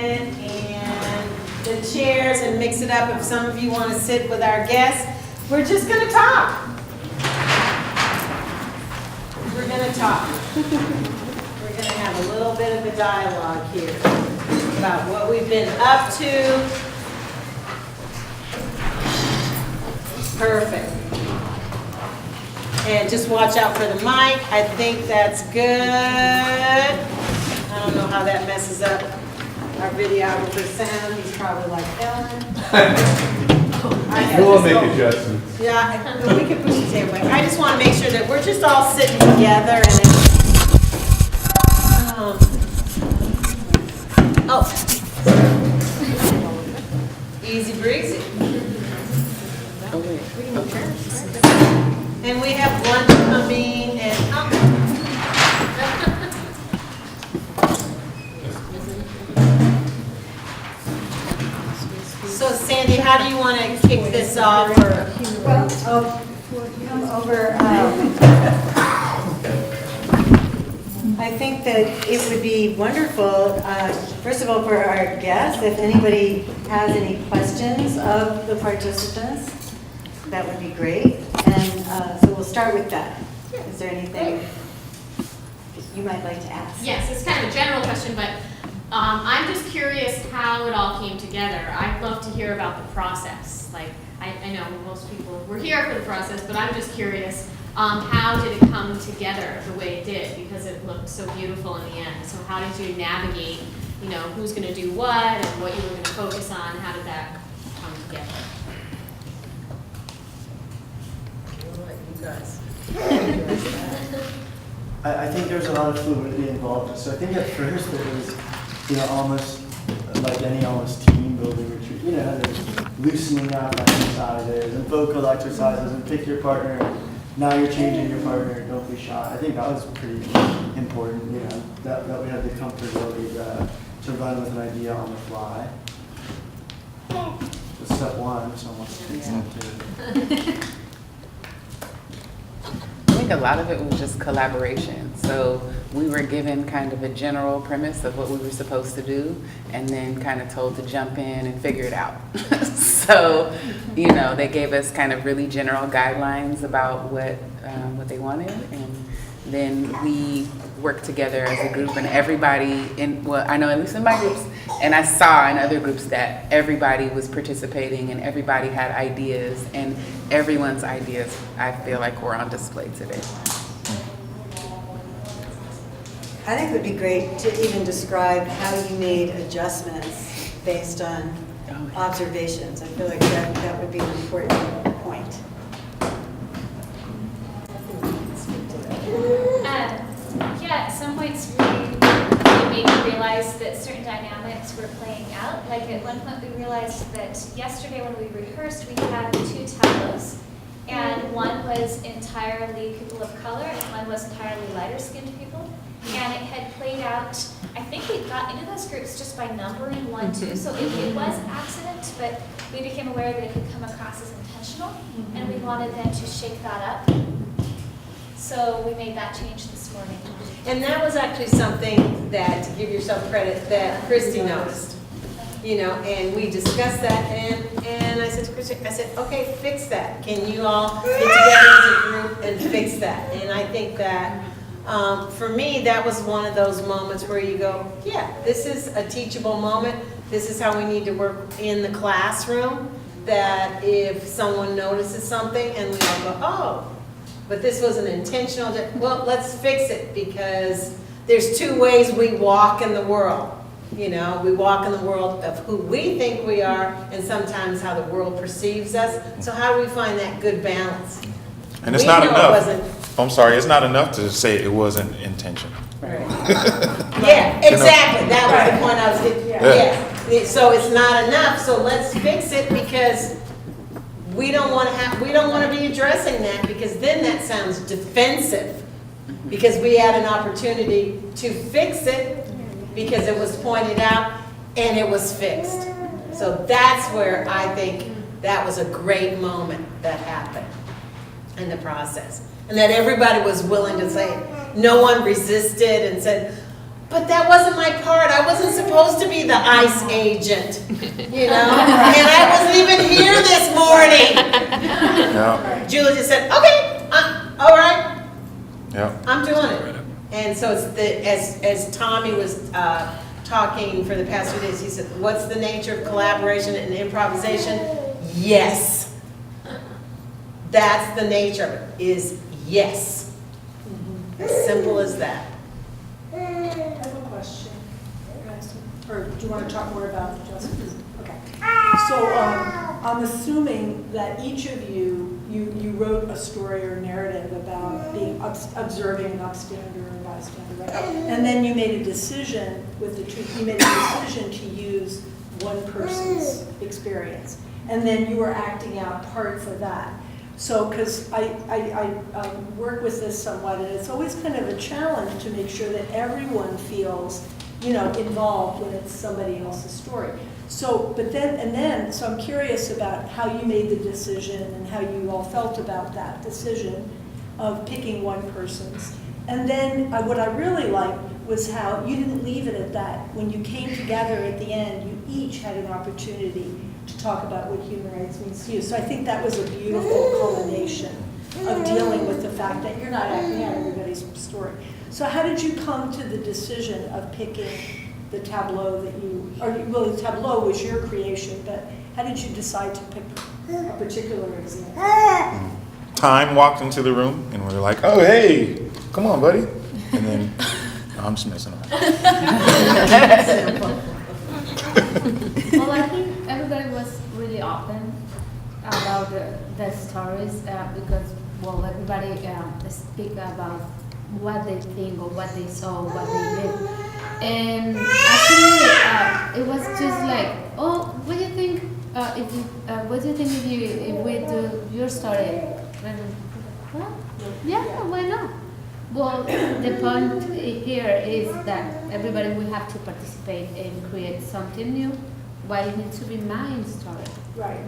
and the chairs and mix it up. If some of you want to sit with our guests, we're just going to talk. We're going to talk. We're going to have a little bit of a dialogue here about what we've been up to. Perfect. And just watch out for the mic. I think that's good. I don't know how that messes up our videographer's sound. He's probably like, Ellen. We'll make adjustments. Yeah, we can push the table back. I just want to make sure that we're just all sitting together and it's, easy breezy. And we have lunch coming and so Sandy, how do you want to kick this off? I think that it would be wonderful, first of all, for our guests, if anybody has any questions of the participants, that would be great. And so we'll start with that. Is there anything you might like to ask? Yes, it's kind of a general question, but I'm just curious how it all came together. I'd love to hear about the process. Like, I know most people were here for the process, but I'm just curious, how did it come together the way it did? Because it looked so beautiful in the end. So how did you navigate, you know, who's going to do what and what you were going to focus on? How did that come together? I think there's a lot of fluidity involved. So I think at first it was, almost like any team building retreat. There's loosening up exercises and vocal exercises and pick your partner. Now you're changing your partner. Don't be shy. I think that was pretty important. That we had the comfortability to run with an idea on the fly. So step one. Someone takes step two. I think a lot of it was just collaboration. So we were given kind of a general premise of what we were supposed to do and then kind of told to jump in and figure it out. So, they gave us kind of really general guidelines about what they wanted, and then we worked together as a group, and everybody I know at least in my groups, and I saw in other groups that everybody was participating and everybody had ideas, and everyone's ideas, I feel like, were on display today. I think it would be great to even describe how you made adjustments based on observations. I feel like that would be an important point. At some points it made me realize that certain dynamics were playing out. Like at one point we realized that yesterday when we rehearsed we had 2 tableaus, and one was entirely people of color and one was entirely lighter skinned people. And it had played out, I think we got into those groups just by numbering 1, 2, so it was an accident, but we became aware that it could come across as intentional, and we wanted them to shake that up. So we made that change this morning. And that was actually something that, to give yourself credit, that Christy noticed. And we discussed that, and I said to Christy, okay, fix that. Can you all get together as a group and fix that? And I think that, for me, that was one of those moments where you go, yeah, this is a teachable moment. This is how we need to work in the classroom, that if someone notices something and we all go, oh, but this was an intentional, well, let's fix it, because there's 2 ways we walk in the world. We walk in the world of who we think we are and sometimes how the world perceives us. So how do we find that good balance? And it's not enough. I'm sorry, it's not enough to say it wasn't intentional. Right. Yeah, exactly. That was the point I was getting. Yeah. So it's not enough. So let's fix it, because we don't want to be addressing that, because then that sounds defensive. Because we had an opportunity to fix it, because it was pointed out and it was fixed. So that's where I think that was a great moment that happened in the process. And that everybody was willing to say, no one resisted and said, but that wasn't my part. I wasn't supposed to be the ICE agent, you know? And I wasn't even here this morning. Yeah, Julie just said, okay, all right, yeah. I'm doing it. And so it's as Tommy was talking for the past few days, he said, what's the nature of collaboration and improvisation? Yes. That's the nature of it, is yes. As simple as that. I have a question. Or do you want to talk more about the justice? Okay. So I'm assuming that each of you wrote a story or narrative about being observing an upstander or a bystander, right? And then you made a decision with the two, you made a decision to use one person's experience. And then you were acting out parts of that. So, because I work with this somewhat, and it's always kind of a challenge to make sure that everyone feels, you know, involved when it's somebody else's story. So, so I'm curious about how you made the decision and how you all felt about that decision of picking one person's. And then what I really liked was how you didn't leave it at that. When you came together at the end, you each had an opportunity to talk about what human rights means to you. So I think that was a beautiful culmination of dealing with the fact that you're not acting out everybody's story. So how did you come to the decision of picking the tableau that you, or well, the tableau was your creation, but how did you decide to pick a particular example? Time walked into the room and we were like, oh, hey, come on, buddy. And then, no, I'm just messing around. Well, I think everybody was really open about the stories because, well, everybody speak about what they think or what they saw, what they lived. And actually, it was just like, oh, what do you think? What do you think if we do your story? And, well, yeah, why not? Well, the point here is that everybody will have to participate and create something new. Why it needs to be my story? Right.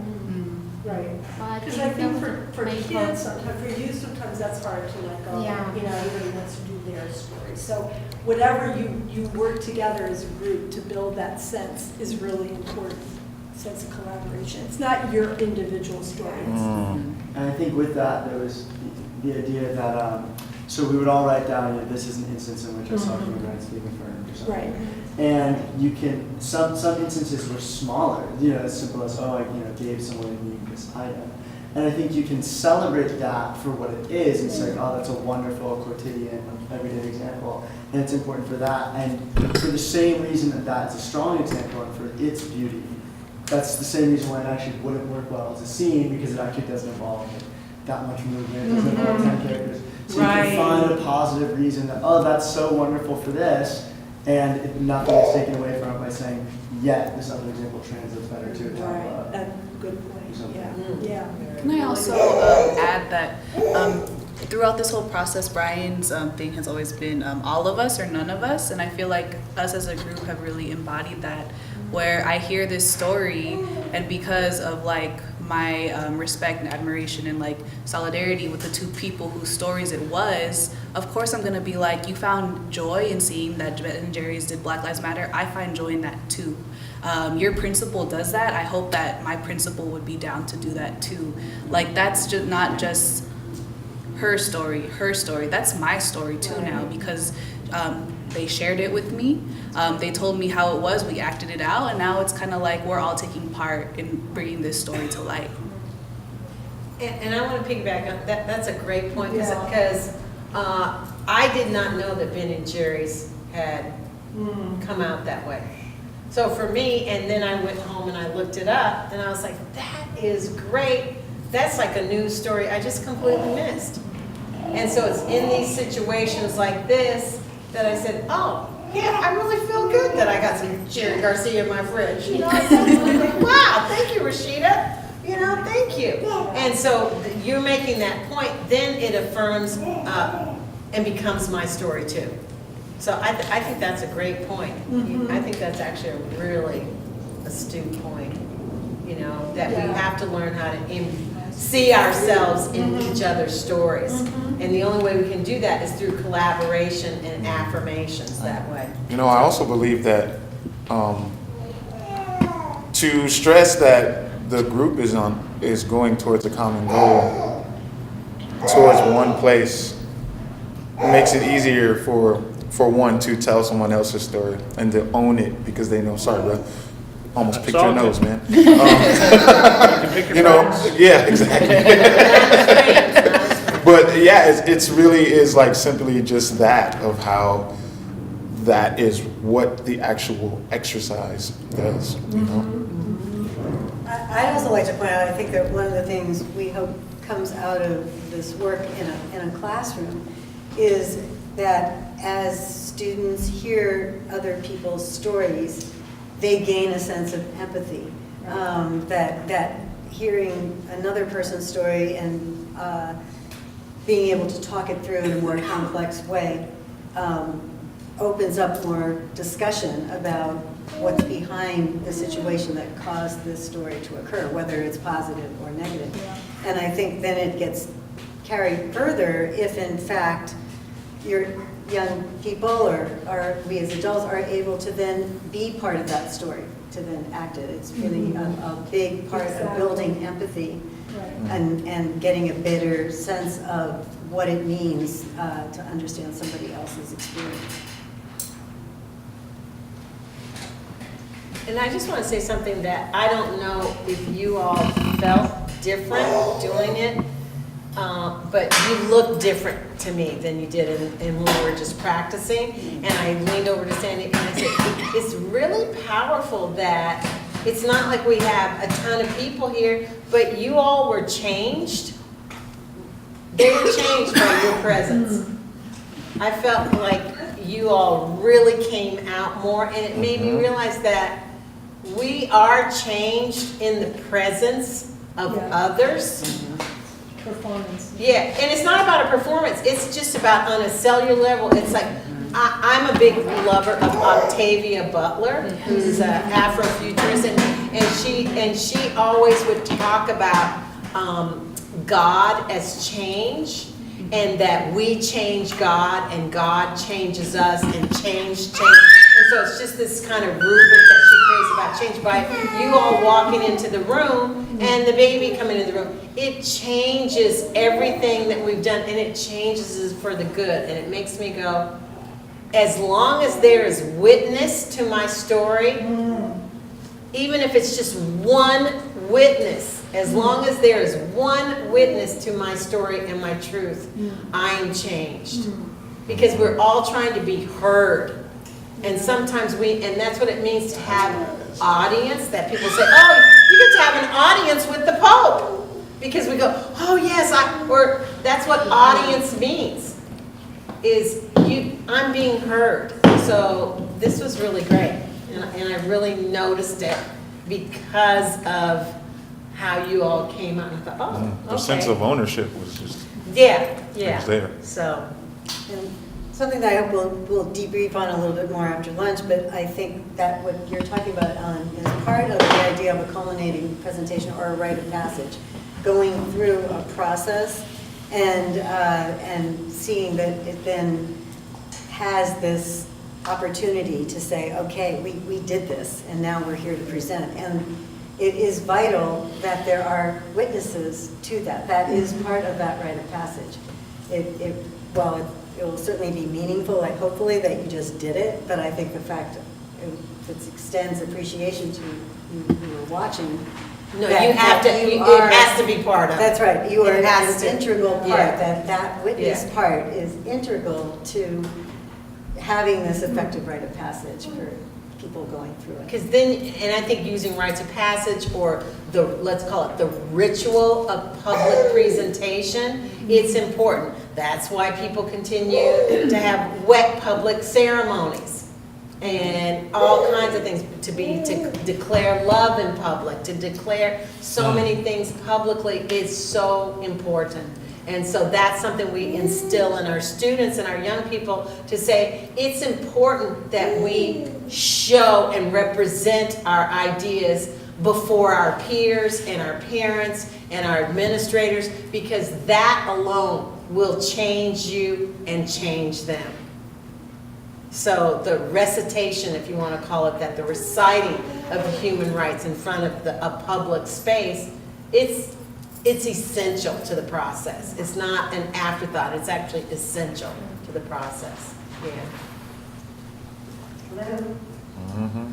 Right. Well, Because I think for main kids, point. sometimes, for you, sometimes that's hard to let go. Yeah. You know, everybody wants to do their story. So whatever you work together as a group to build that sense is really important, sense of collaboration. It's not your individual story. And I think with that, there was the idea that, so we would all write down, you know, this is an instance in which I saw human rights being affirmed or something. Right. And you can, some instances were smaller, you know, as simple as, oh, I gave someone a unique item. And I think you can celebrate that for what it is and say, oh, that's a wonderful quotidian, everyday example. And it's important for that. And for the same reason that that's a strong example and for its beauty, that's the same reason why it actually wouldn't work well as a scene, because it actually doesn't involve that much movement, it doesn't involve 10 characters. So you can find a positive reason that, oh, that's so wonderful for this, and nothing is taken away from it by saying, yet this other example translates better to a tableau. Right. That's a good point. Yeah. Yeah. Can I also add that throughout this whole process, Brian's thing has always been all of us or none of us, and I feel like us as a group have really embodied that, where I hear this story, and because of like my respect and admiration and like solidarity with the two people whose stories it was, of course I'm gonna be like, you found joy in seeing that Ben and Jerry's did Black Lives Matter. I find joy in that too. Your principal does that. I hope that my principal would be down to do that too. Like that's just not just her story. That's my story too now, because they shared it with me. They told me how it was, we acted it out, and now it's kind of like we're all taking part in bringing this story to light. And I want to piggyback on that. That's a great point, because I did not know that Ben and Jerry's had come out that way. So for me, and then I went home and I looked it up, and I was like, that is great. That's like a news story I just completely missed. And so it's in these situations like this that I said, oh, yeah, I really feel good that I got some Jerry Garcia in my fridge. You know, I said, wow, thank you, Rashida. You know, thank you. And so you're making that point, then it affirms and becomes my story too. So I think that's a great point. I think that's actually a really astute point, you know, that we have to learn how to see ourselves in each other's stories. And the only way we can do that is through collaboration and affirmations that way. You know, I also believe that to stress that the group is going towards a common goal, towards one place, makes it easier for one to tell someone else's story and to own it because they know. Sorry, bro. Almost picked your nose, man. You know, yeah, exactly. But yeah, it's really is like simply just that of how that is what the actual exercise does, you know? I'd also like to point out, I think that one of the things we hope comes out of this work in a classroom is that as students hear other people's stories, they gain a sense of empathy. That hearing another person's story and being able to talk it through in a more complex way opens up more discussion about what's behind the situation that caused this story to occur, whether it's positive or negative. And I think then it gets carried further if in fact your young people or we as adults are able to then be part of that story, to then act it. It's really a big part of building empathy and getting a better sense of what it means to understand somebody else's experience. And I just want to say something that I don't know if you all felt different doing it, but you look different to me than you did when we were just practicing. And I leaned over to Sandy and I said, it's really powerful that it's not like we have a ton of people here, but you all were changed. They were changed by your presence. I felt like you all really came out more, and it made me realize that we are changed in the presence of others. Performance. Yeah, and it's not about a performance. It's just about on a cellular level. It's like I'm a big lover of Octavia Butler, who's an Afrofuturist, and she always would talk about God as change, and that we change God and God changes us, and change. And so it's just this kind of rubric that she creates about change by you all walking into the room and the baby coming into the room. It changes everything that we've done, and it changes for the good. And it makes me go, as long as there is witness to my story, even if it's just one witness, as long as there is one witness to my story and my truth, I am changed. Because we're all trying to be heard. And sometimes and that's what it means to have audience, that people say, oh, you get to have an audience with the Pope. Because we go, oh yes, or that's what audience means, is I'm being heard. So this was really great. And I really noticed it because of how you all came out. And I thought, oh, okay. The sense of ownership was just it was there. So, And something that I hope we'll debrief on a little bit more after lunch, but I think that what you're talking about is part of the idea of a culminating presentation or a rite of passage, going through a process and seeing that it then has this opportunity to say, okay, we did this, and now we're here to present. And it is vital that there are witnesses to that. That is part of that rite of passage. It will certainly be meaningful, like hopefully that you just did it, but I think the fact it extends appreciation to you who are watching. no, you have to, it has to be part of it. That's right, you are It has an to. integral part, Yeah. that witness Yeah. part is integral to having this effective rite of passage for people going through it. Because then, and I think using rites of passage or let's call it the ritual of public presentation, it's important. That's why people continue to have wet public ceremonies and all kinds of things, to declare love in public, to declare so many things publicly is so important. And so that's something we instill in our students and our young people, to say it's important that we show and represent our ideas before our peers and our parents and our administrators, because that alone will change you and change them. So the recitation, if you want to call it that, the reciting of the human rights in front of a public space, it's essential to the process. It's not an afterthought, it's actually essential to the process. Yeah. Mhm.